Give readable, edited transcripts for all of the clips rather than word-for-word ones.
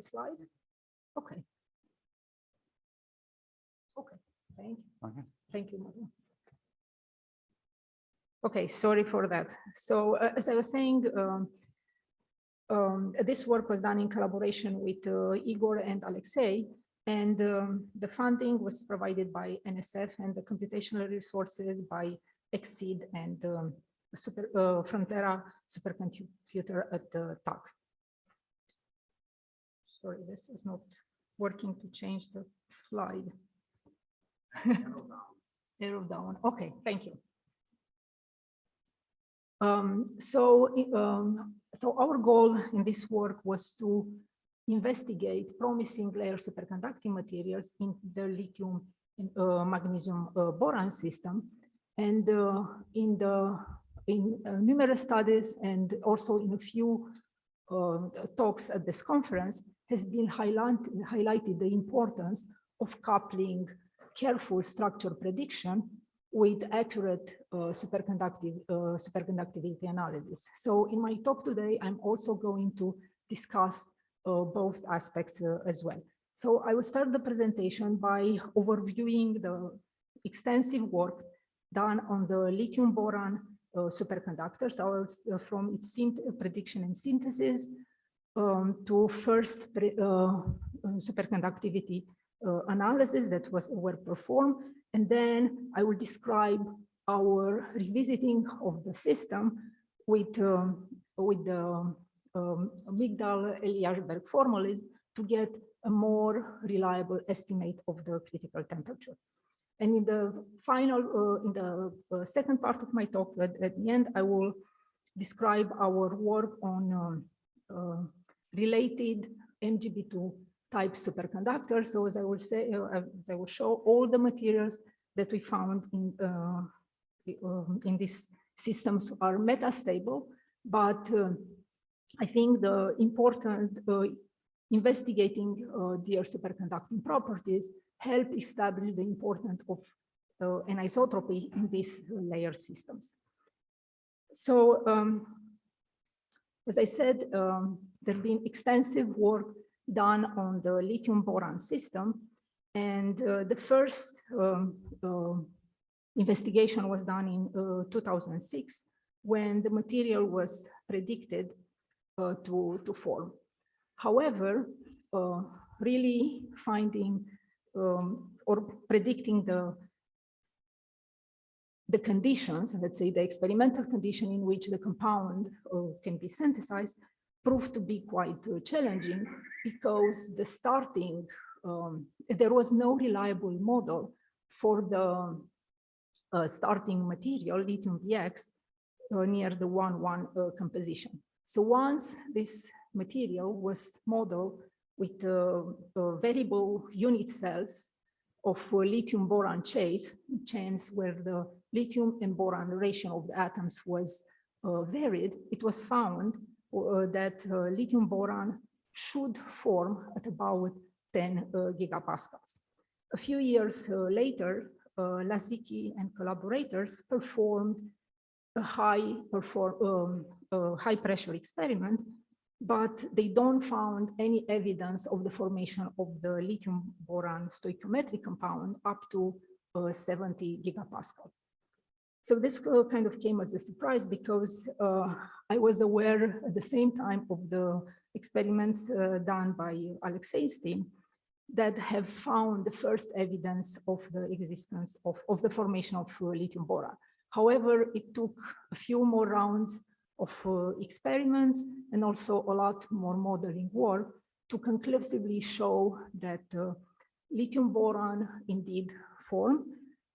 slide? Okay. Okay, thank you. Okay. Thank you, Maria. Okay, sorry for that. So as I was saying, this work was done in collaboration with Igor and Alexei, and the funding was provided by NSF and the computational resources by Exceed and Frontera supercomputer at the TAC. Sorry, this is not working to change the slide. Arrow down. Okay, thank you. So our goal in this work was to investigate promising layer superconducting materials in the lithium magnesium boron system, and in numerous studies and also in a few talks at this conference has been highlighted the importance of coupling careful structure prediction with accurate superconductivity analysis. So in my talk today, I'm also going to discuss both aspects as well. So I will start the presentation by overviewing the extensive work done on the lithium boron superconductors, from its prediction and synthesis to first superconductivity analysis that were performed, and then I will describe our revisiting of the system with the Migdal-Eliashberg formulas to get a more reliable estimate of the critical temperature. And in the final, in the second part of my talk, at the end, I will describe our work on related MGB2 type superconductors. So as I will say, as I will show, all the materials that we found in these systems are metastable, but I think the important investigating their superconducting properties help establish the importance of anisotropy in these layered systems. So as I said, there's been extensive work done on the lithium boron system, and the first investigation was done in 2006 when the material was predicted to form. However, really finding or predicting the conditions, let's say the experimental condition in which the compound can be synthesized, proved to be quite challenging, because the starting, there was no reliable model for the starting material, lithium BX, near the 1,1 composition. So once this material was modeled with variable unit cells of lithium boron chains where the lithium and boron ratio of the atoms was varied, it was found that lithium boron should form at about 10 gigapascals. A few years later, Lazicki and collaborators performed a high pressure experiment, but they don't find any evidence of the formation of the lithium boron stoichiometric compound up to 70 gigapascal. So this kind of came as a surprise, because I was aware at the same time of the experiments done by Alexei's team that have found the first evidence of the existence of the formation of lithium boron. However, it took a few more rounds of experiments and also a lot more modeling work to conclusively show that lithium boron indeed formed,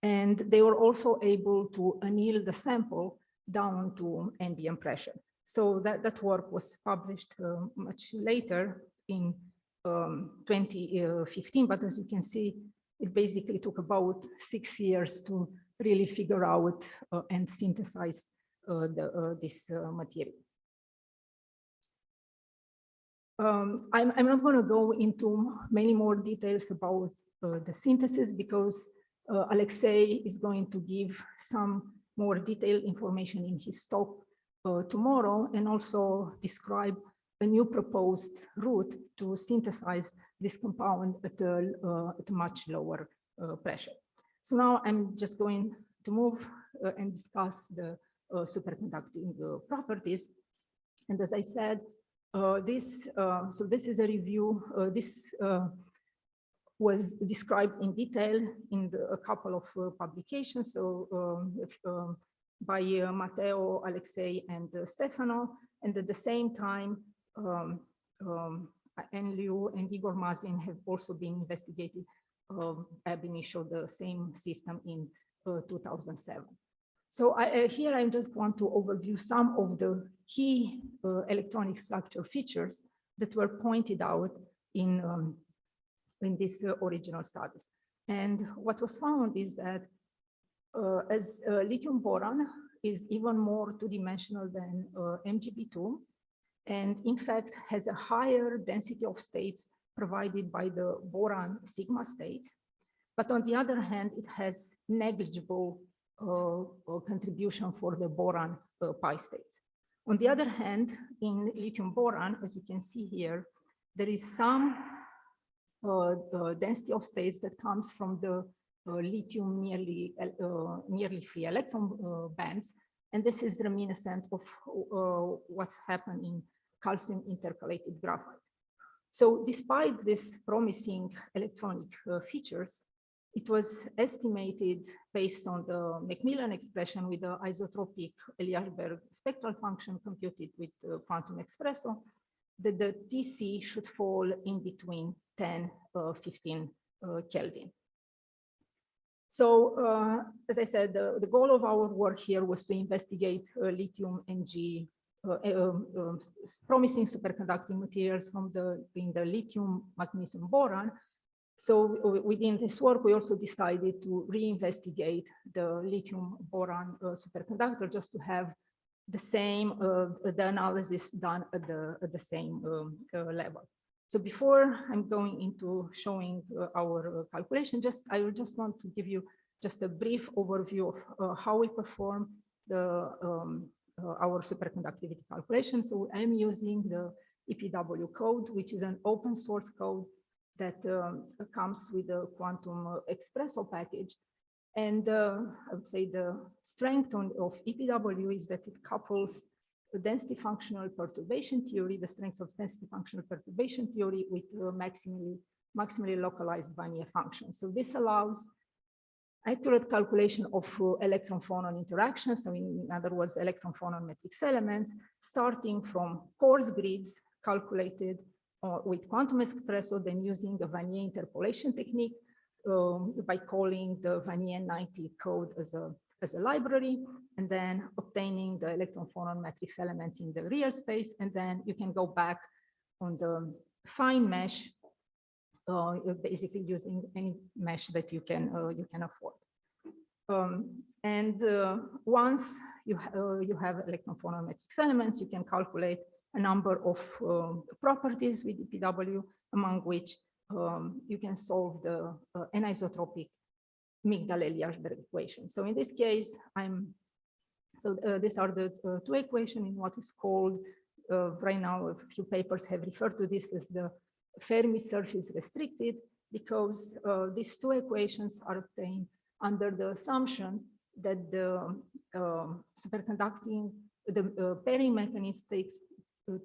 and they were also able to anneal the sample down to ambient pressure. So that work was published much later in 2015, but as you can see, it basically took about 6 years to really figure out and synthesize this material. I'm not going to go into many more details about the synthesis, because Alexei is going to give some more detailed information in his talk tomorrow, and also describe a new proposed route to synthesize this compound at a much lower pressure. So now I'm just going to move and discuss the superconducting properties. And as I said, this is a review. This was described in detail in a couple of publications. So by Matteo, Alexei, and Stefano. And at the same time, Enliu and Igor Mazin have also been investigated ab initio the same system in 2007. So here I just want to overview some of the key electronic structure features that were pointed out in these original studies. And what was found is that as lithium boron is even more two-dimensional than MgB2, and in fact has a higher density of states provided by the boron sigma states. But on the other hand, it has negligible contribution for the boron pi states. On the other hand, in lithium boron, as you can see here, there is some density of states that comes from the lithium nearly free electron bands. And this is reminiscent of what's happened in calcium intercalated graphite. So despite these promising electronic features, it was estimated based on the Macmillan expression with the isotropic Eliashberg spectral function computed with quantum espresso that the TC should fall in between 10, 15 Kelvin. So as I said, the goal of our work here was to investigate lithium Ng promising superconducting materials from in the lithium magnesium boron. So within this work, we also decided to reinvestigate the lithium boron superconductor just to have the same the analysis done at the same level. So before I'm going into showing our calculation, I just want to give you just a brief overview of how we perform the our superconductivity calculation. So I'm using the EPW code, which is an open source code that comes with the quantum espresso package. And I would say the strength of EPW is that it couples the density functional perturbation theory, the strength of density functional perturbation theory with maximally localized Wannier functions. So this allows accurate calculation of electron-phonon interactions. So in other words, electron-phonon matrix elements, starting from coarse grids calculated with quantum espresso, then using the Wannier interpolation technique by calling the Wannier 90 code as a library, and then obtaining the electron-phonon matrix elements in the real space. And then you can go back on the fine mesh, basically using any mesh that you can afford. Once you have electron-phonon matrix elements, you can calculate a number of properties with EPW, among which you can solve the anisotropic Migdal-Eliashberg equation. So in this case, these are the two equations in what is called, right now a few papers have referred to this as the Fermi surface restricted, because these two equations are obtained under the assumption that the superconducting, the pairing mechanism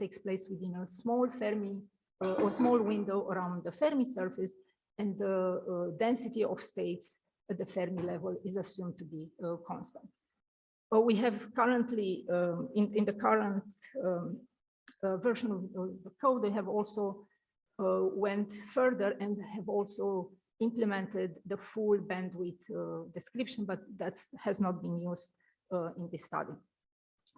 takes place within a small Fermi or small window around the Fermi surface, and the density of states at the Fermi level is assumed to be constant. We have currently, in the current version of the code, they have also went further and have also implemented the full bandwidth description, but that has not been used in this study.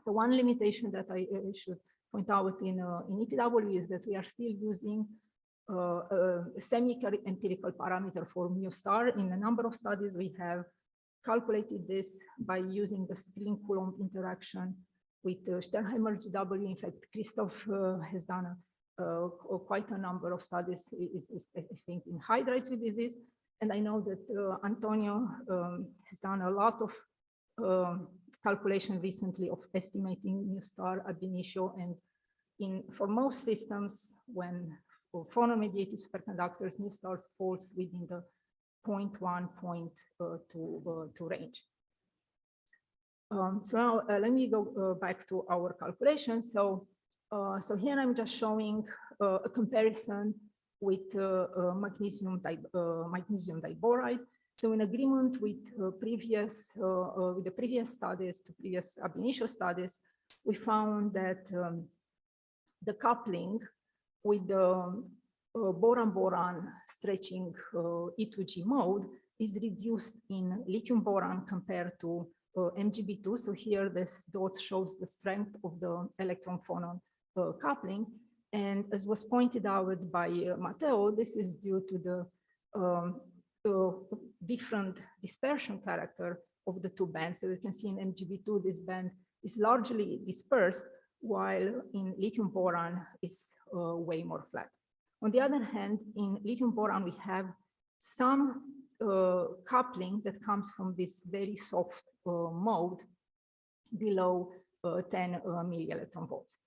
So one limitation that I should point out in EPW is that we are still using a semi-empirical parameter for mu star. In a number of studies, we have calculated this by using the spin Coulomb interaction with Sternheimer GW. In fact, Christoph has done quite a number of studies, I think, in hydride disease. And I know that Antonio has done a lot of calculation recently of estimating mu star ab initio and for most systems, when for phonon-mediated superconductors, mu star falls within the 0.1, 0.2 range. So now let me go back to our calculations. So here I'm just showing a comparison with magnesium diboride. So in agreement with the previous studies, the previous ab initio studies, we found that the coupling with the boron-boron stretching E2G mode is reduced in lithium boron compared to MgB2. So here this dot shows the strength of the electron phonon coupling. And as was pointed out by Matteo, this is due to the different dispersion character of the two bands. So you can see in MgB2, this band is largely dispersed, while in lithium boron is way more flat. On the other hand, in lithium boron, we have some coupling that comes from this very soft mode below 10 milli-electron volts.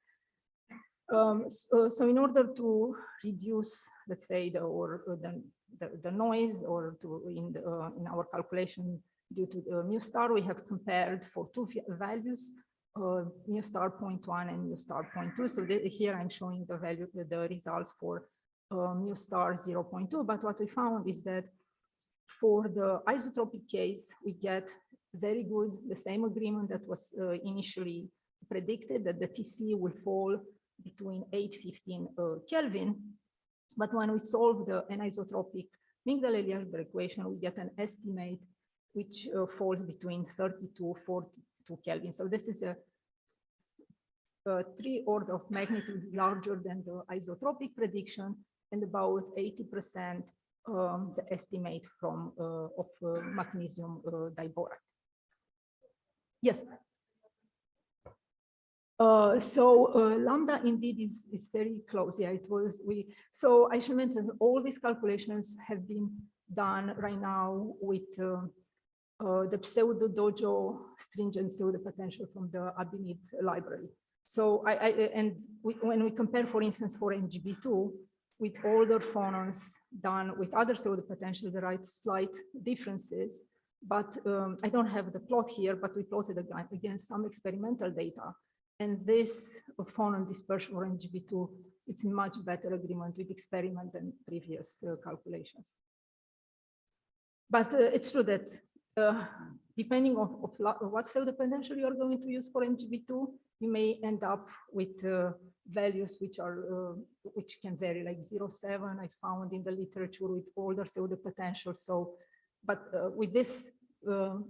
So in order to reduce, let's say, the noise or in our calculation due to the mu star, we have compared for two values, mu star 0.1 and mu star 0.2. So here I'm showing the results for mu star 0.2. But what we found is that for the isotropic case, we get very good, the same agreement that was initially predicted, that the TC will fall between 8-15 Kelvin. But when we solve the anisotropic Migdal-Eliashberg equation, we get an estimate which falls between 30-42 Kelvin. So this is a 3 order of magnitude larger than the isotropic prediction, and about 80% the estimate from of magnesium diboride. Yes. Lambda indeed is very close. Yeah, it was so I should mention all these calculations have been done right now with the pseudo dojo stringent pseudo potential from the Abinit library. So when we compare, for instance, for MgB2 with older phonons done with other pseudo potential, there are slight differences. But I don't have the plot here, but we plotted against some experimental data. And this phonon dispersion for MgB2, it's in much better agreement with experiment than previous calculations. But it's true that depending on what pseudo potential you are going to use for MgB2, you may end up with values which can vary, like 0.7 I found in the literature with older pseudo potential. So, but with this,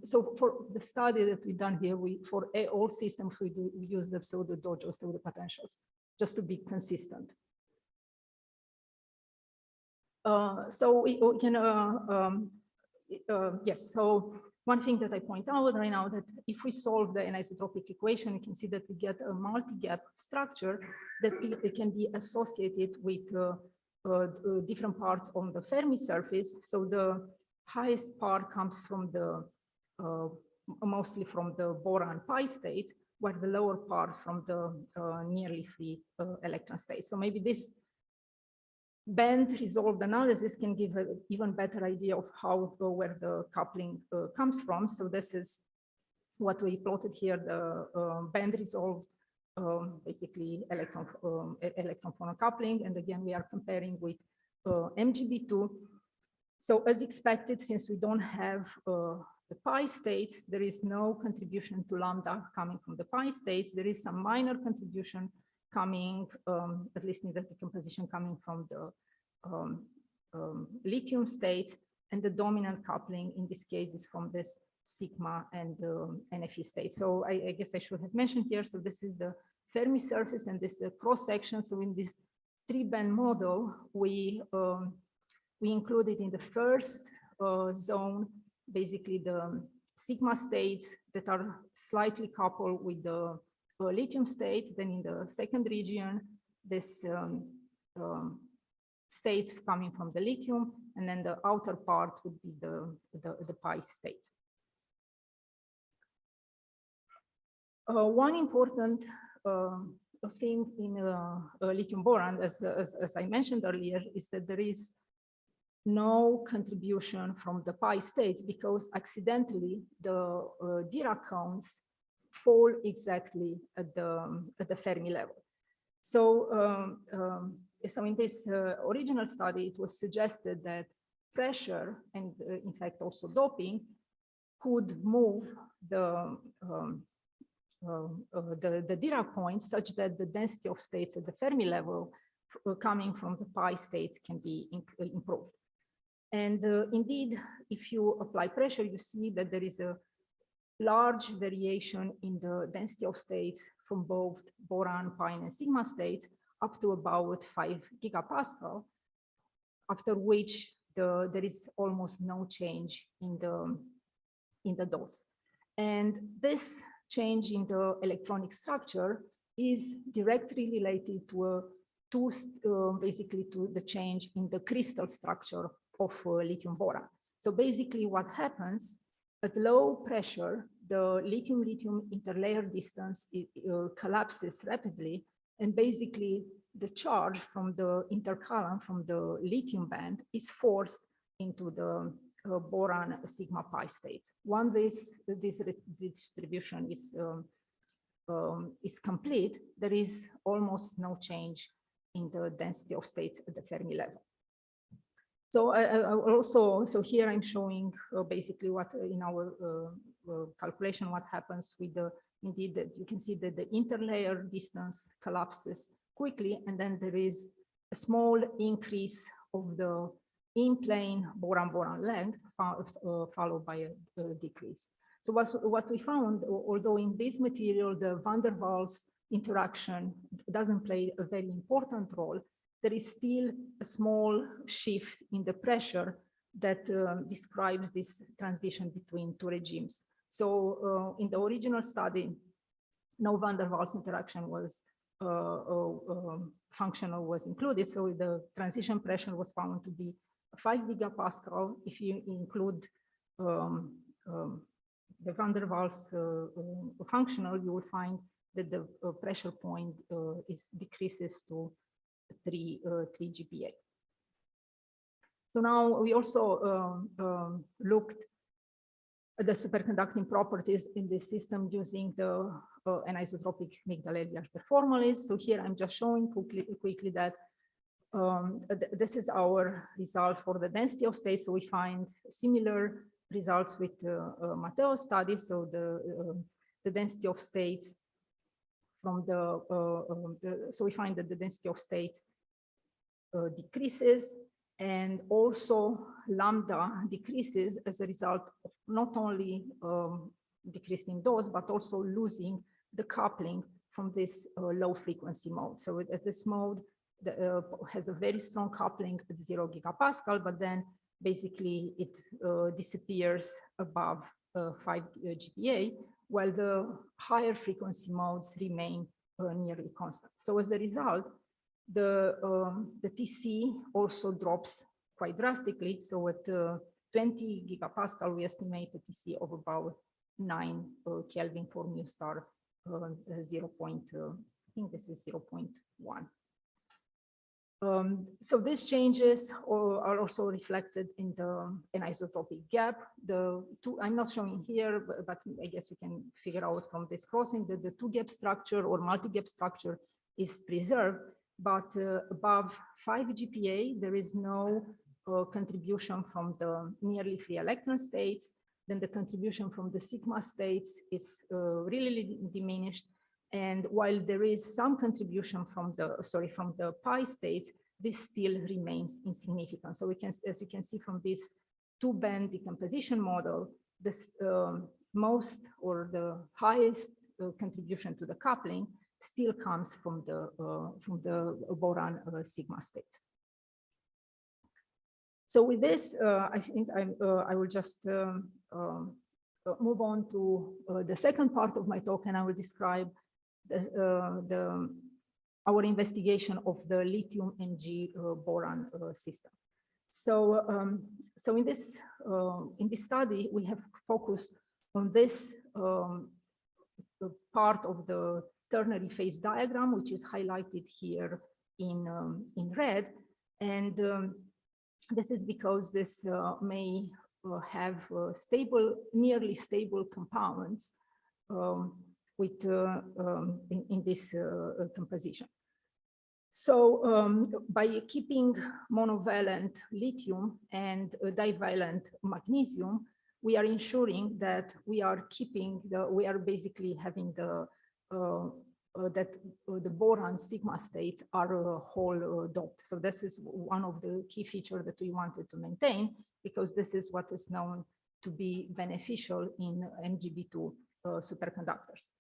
so for the study that we've done here, for all systems we use the pseudo dojo pseudo potentials just to be consistent. So we can yes. So one thing that I point out right now, that if we solve the anisotropic equation, you can see that we get a multi-gap structure that can be associated with different parts on the Fermi surface. So the highest part comes from the mostly from the boron pi states, while the lower part from the nearly free electron states. So maybe this band resolved analysis can give an even better idea of how where the coupling comes from. So this is what we plotted here, the band resolved basically electron phonon coupling. And again, we are comparing with MgB2. So as expected, since we don't have the pi states, there is no contribution to lambda coming from the pi states. There is some minor contribution coming, at least in the decomposition, coming from the lithium states, and the dominant coupling in this case is from this sigma and NFE state. So I guess I should have mentioned here, so this is the Fermi surface and this is the cross section. So in this 3-band model, we included in the first zone basically the sigma states that are slightly coupled with the lithium states. Then in the second region, this states coming from the lithium, and then the outer part would be the pi states. One important thing in lithium boron, as I mentioned earlier, is that there is no contribution from the pi states because accidentally the Dirac cones fall exactly at the Fermi level. So, so in this original study, it was suggested that pressure and in fact also doping could move the Dirac points such that the density of states at the Fermi level coming from the pi states can be improved. And indeed, if you apply pressure, you see that there is a large variation in the density of states from both boron, pi, and sigma states up to about 5 gigapascal, after which there is almost no change in the dose. And this change in the electronic structure is directly related to basically to the change in the crystal structure of lithium boron. So basically what happens at low pressure, the lithium-lithium interlayer distance collapses rapidly, and basically the charge from the intercolumn from the lithium band is forced into the boron sigma pi states. Once this distribution is complete, there is almost no change in the density of states at the Fermi level. So so here I'm showing basically what in our calculation, what happens with indeed that you can see that the interlayer distance collapses quickly, and then there is a small increase of the in-plane boron-boron length followed by a decrease. So what we found, although in this material, the van der Waals interaction doesn't play a very important role, there is still a small shift in the pressure that describes this transition between two regimes. So in the original study, no van der Waals interaction was functional was included. So the transition pressure was found to be 5 gigapascal. If you include the van der Waals functional, you will find that the pressure point decreases to 3 GPa. So now we also looked at the superconducting properties in this system using the anisotropic Migdal-Eliashberg formulas. So here I'm just showing quickly that this is our results for the density of states. So we find similar results with Matteo's study. So the density of states from so we find that the density of states decreases, and also lambda decreases as a result of not only decreasing dose, but also losing the coupling from this low frequency mode. So at this mode has a very strong coupling at 0 gigapascal, but then basically it disappears above 5 GPa, while the higher frequency modes remain nearly constant. So as a result, the TC also drops quite drastically. So at 20 gigapascal, we estimate a TC of about 9 Kelvin for mu star 0. I think this is 0.1. So these changes are also reflected in the anisotropic gap. I'm not showing here, but I guess you can figure out from this crossing that the two-gap structure or multi-gap structure is preserved, but above 5 GPa, there is no contribution from the nearly free electron states. Then the contribution from the sigma states is really diminished. And while there is some contribution from the pi states, this still remains insignificant. So we can, as you can see from this two-band decomposition model, this most or the highest contribution to the coupling still comes from the boron sigma state. So with this, I think I will just move on to the second part of my talk, and I will describe our investigation of the lithium Mg boron system. So, so in this study, we have focused on this part of the ternary phase diagram, which is highlighted here in red. And this is because this may have stable, nearly stable compounds with in this composition. So by keeping monovalent lithium and divalent magnesium, we are ensuring that we are keeping we are basically having the the boron sigma states are whole doped. So this is one of the key features that we wanted to maintain, because this is what is known to be beneficial in MgB2 superconductors.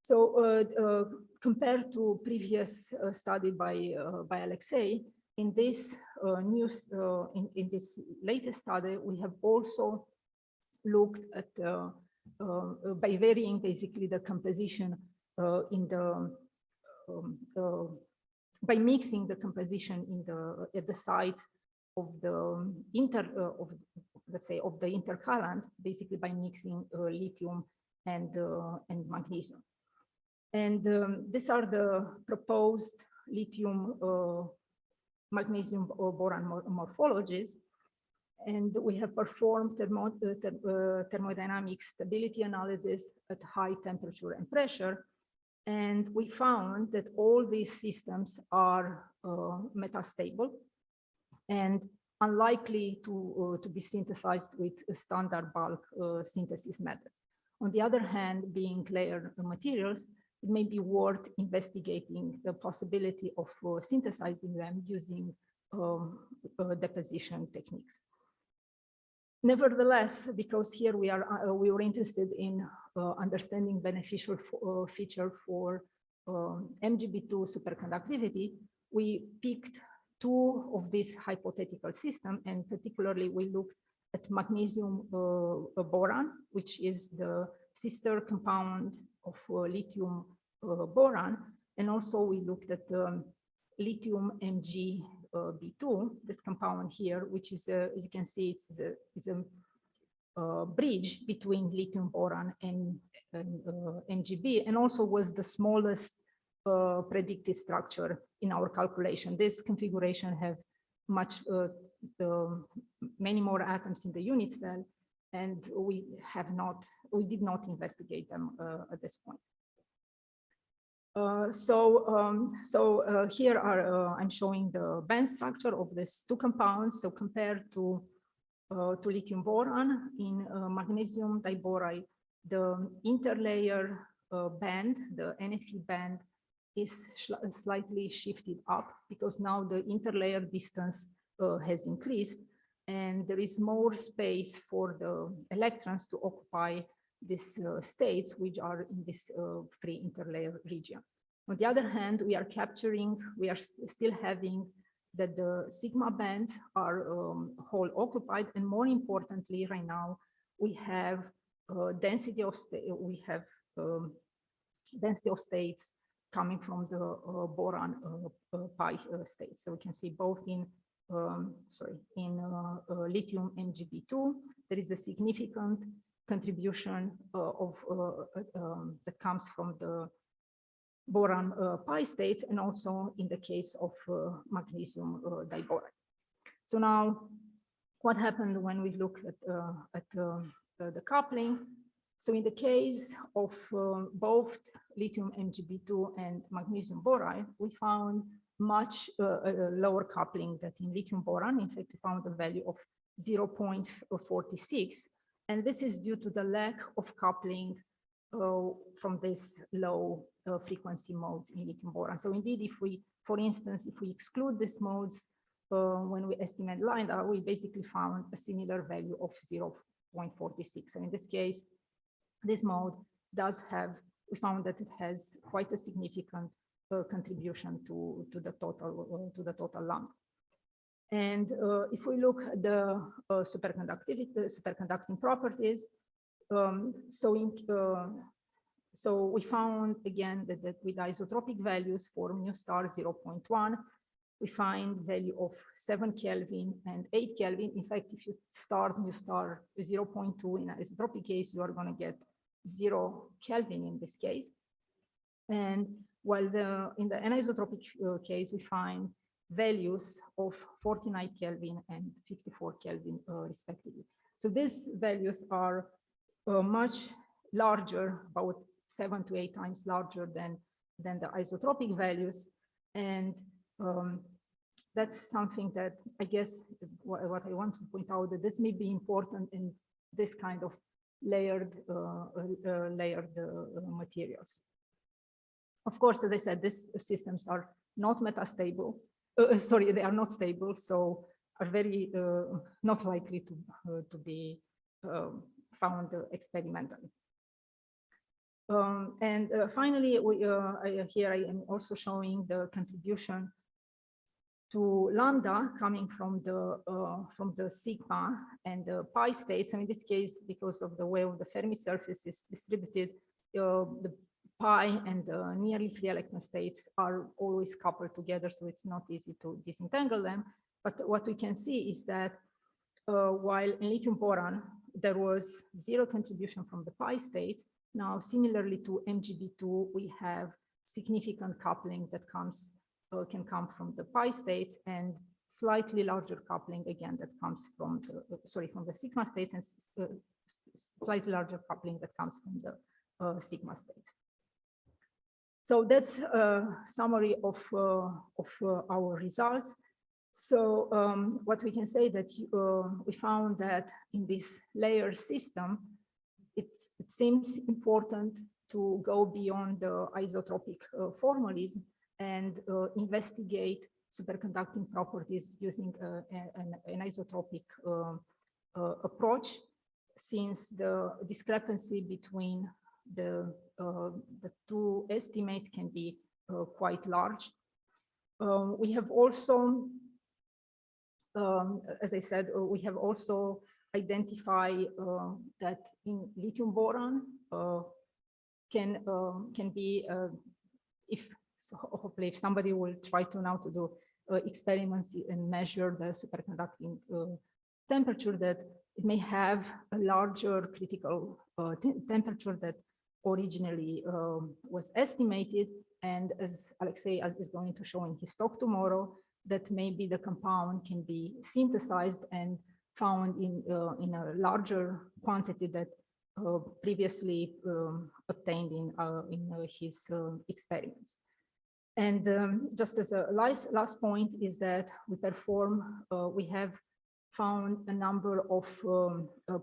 So compared to previous study by Alexei, in this in this latest study, we have also looked at by varying basically the composition in the by mixing the composition in the at the sites of the let's say of the intercallant, basically by mixing lithium and magnesium. And these are the proposed lithium magnesium boron morphologies. And we have performed thermodynamic stability analysis at high temperature and pressure. And we found that all these systems are metastable and unlikely to be synthesized with a standard bulk synthesis method. On the other hand, being layered materials, it may be worth investigating the possibility of synthesizing them using deposition techniques. Nevertheless, because here we were interested in understanding beneficial feature for MgB2 superconductivity, we picked two of these hypothetical systems, and particularly we looked at magnesium boron, which is the sister compound of lithium boron, and also we looked at lithium MgB2, this compound here, which is as you can see, it's a bridge between lithium boron and MgB, and also was the smallest predicted structure in our calculation. This configuration have many more atoms in the unit cell, and we did not investigate them at this point. Here I'm showing the band structure of these two compounds. So compared to lithium boron in magnesium diboride, the interlayer band, the NFE band, is slightly shifted up because now the interlayer distance has increased, and there is more space for the electrons to occupy these states, which are in this free interlayer region. On the other hand, we are still having that the sigma bands are whole occupied, and more importantly, right now we have density of states coming from the boron pi states. So we can see both in lithium MgB2, there is a significant contribution that comes from the boron pi states, and also in the case of magnesium diboride. So now, what happened when we look at the coupling? So in the case of both lithium MgB2 and magnesium boride, we found much lower coupling than in lithium boron. In fact, we found a value of 0.46. And this is due to the lack of coupling from this low frequency modes in lithium boron. So indeed, if we, for instance, if we exclude these modes when we estimate lambda, we basically found a similar value of 0.46. So in this case, this mode does have, we found that it has quite a significant contribution to the total lambda. And if we look at the superconducting properties, so we found again that with isotropic values for mu star 0.1, we find value of 7 Kelvin and 8 Kelvin. In fact, if you start mu star 0.2 in an isotropic case, you are going to get 0 Kelvin in this case. And while in the anisotropic case, we find values of 49 Kelvin and 54 Kelvin respectively. So these values are much larger, about 7 to 8 times larger than the isotropic values. And that's something that I guess what I want to point out, that this may be important in this kind of layered materials. Of course, as I said, these systems are not metastable. Sorry, they are not stable, so are very not likely to be found experimentally. And finally, here I am also showing the contribution to lambda coming from the sigma and the pi states. And in this case, because of the way the Fermi surface is distributed, the pi and the nearly free electron states are always coupled together, so it's not easy to disentangle them. But what we can see is that while in lithium boron, there was zero contribution from the pi states, now similarly to MgB2, we have significant coupling that can come from the pi states, and slightly larger coupling again that comes from the sigma states, and slightly larger coupling that comes from the sigma states. So that's a summary of our results. So what we can say that we found that in this layer system, it seems important to go beyond the isotropic formalism and investigate superconducting properties using an isotropic approach, since the discrepancy between the two estimates can be quite large. We have also, as I said, we have also identified that in lithium boron can be, hopefully if somebody will try to now to do experiments and measure the superconducting temperature, that it may have a larger critical temperature that originally was estimated. And as Alexei is going to show in his talk tomorrow, that maybe the compound can be synthesized and found in a larger quantity that previously obtained in his experiments. And just as a last point is that we have found a number of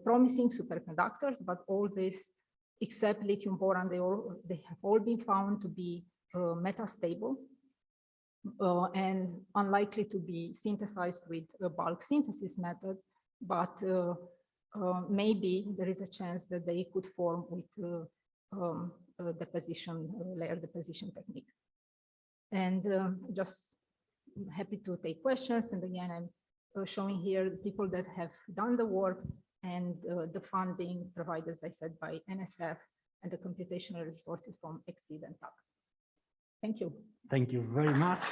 promising superconductors, but all this except lithium boron, they have all been found to be metastable and unlikely to be synthesized with a bulk synthesis method, but maybe there is a chance that they could form with layer deposition techniques. And just happy to take questions. And again, I'm showing here the people that have done the work and the funding provided, as I said, by NSF and the computational resources from Exceed and TAC. Thank you. Thank you very much.